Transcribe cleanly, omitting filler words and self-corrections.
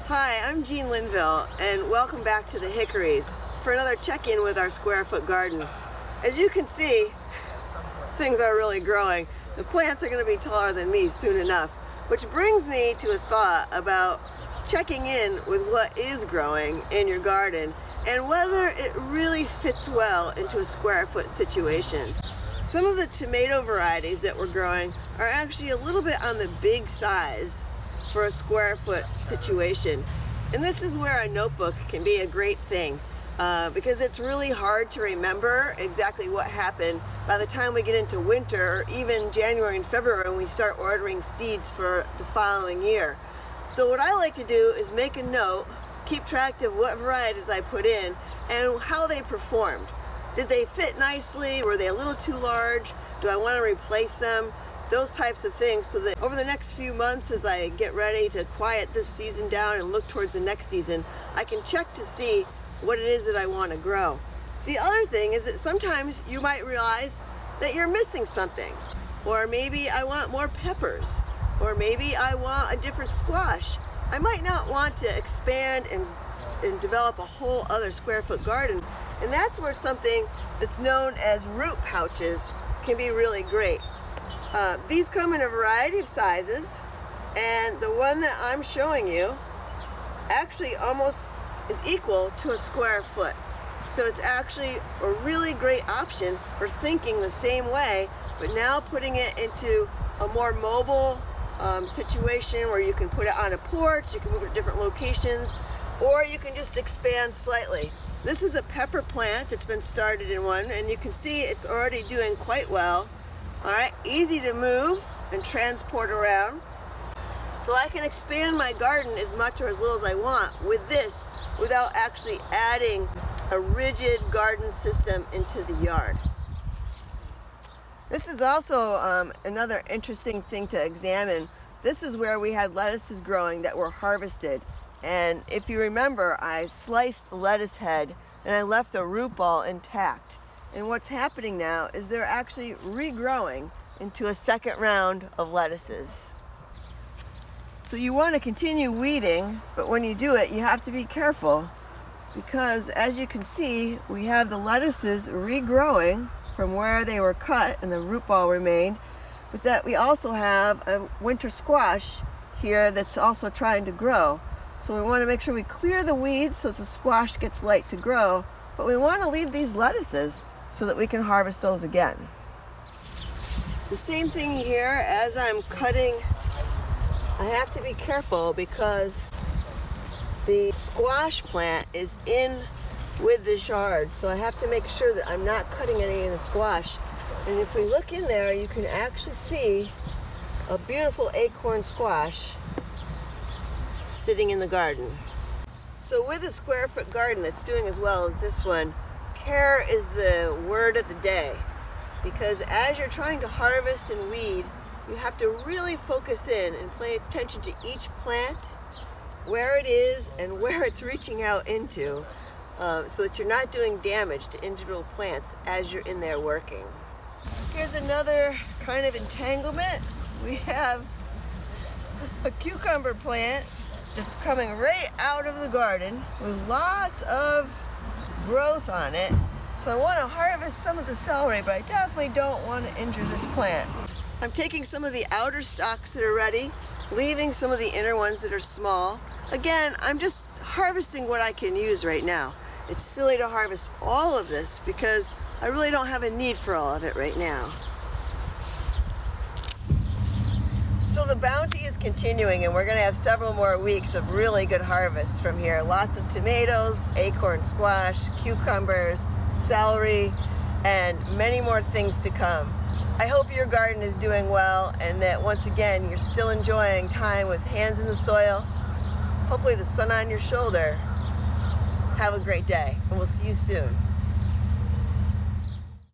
Hi, I'm Jean Linville, and welcome back to the Hickories for another check-in with our square foot garden. As you can see, things are really growing. The plants are going to be taller than me soon enough, which brings me to a thought about checking in with what is growing in your garden and whether it really fits well into a square foot situation. Some of the tomato varieties that we're growing are actually a little bit on the big size for a square foot situation. And this is where a notebook can be a great thing because it's really hard to remember exactly what happened by the time we get into winter or even January and February when we start ordering seeds for the following year. So what I like to do is make a note, keep track of what varieties I put in and how they performed. Did they fit nicely? Were they a little too large? Do I want to replace them? Those types of things, so that over the next few months as I get ready to quiet this season down and look towards the next season, I can check to see what it is that I want to grow. The other thing is that sometimes you might realize that you're missing something, or maybe I want more peppers, or maybe I want a different squash. I might not want to expand and develop a whole other square foot garden, and that's where something that's known as root pouches can be really great. These come in a variety of sizes, and the one that I'm showing you actually almost is equal to a square foot. So it's actually a really great option for thinking the same way, but now putting it into a more mobile situation where you can put it on a porch, you can move it to different locations, or you can just expand slightly. This is a pepper plant that's been started in one, and you can see it's already doing quite well. All right, easy to move and transport around. So I can expand my garden as much or as little as I want with this without actually adding a rigid garden system into the yard. This is also another interesting thing to examine. This is where we had lettuces growing that were harvested. And if you remember, I sliced the lettuce head and I left the root ball intact. And what's happening now is they're actually regrowing into a second round of lettuces. So you want to continue weeding, but when you do it, you have to be careful because as you can see, we have the lettuces regrowing from where they were cut and the root ball remained, but that we also have a winter squash here that's also trying to grow. So we want to make sure we clear the weeds so that the squash gets light to grow, but we want to leave these lettuces so that we can harvest those again. The same thing here, as I'm cutting, I have to be careful because the squash plant is in with the shard, so I have to make sure that I'm not cutting any of the squash. And if we look in there, you can actually see a beautiful acorn squash sitting in the garden. So with a square foot garden that's doing as well as this one, care is the word of the day, because as you're trying to harvest and weed, you have to really focus in and pay attention to each plant, where it is and where it's reaching out into, so that you're not doing damage to individual plants as you're in there working. Here's another kind of entanglement. We have a cucumber plant that's coming right out of the garden with lots of growth on it. So I want to harvest some of the celery, but I definitely don't want to injure this plant. I'm taking some of the outer stalks that are ready, leaving some of the inner ones that are small. Again, I'm just harvesting what I can use right now. It's silly to harvest all of this because I really don't have a need for all of it right now. So the bounty is continuing, and we're going to have several more weeks of really good harvests from here. Lots of tomatoes, acorn squash, cucumbers, celery, and many more things to come. I hope your garden is doing well and that once again you're still enjoying time with hands in the soil, hopefully the sun on your shoulder. Have a great day, and we'll see you soon.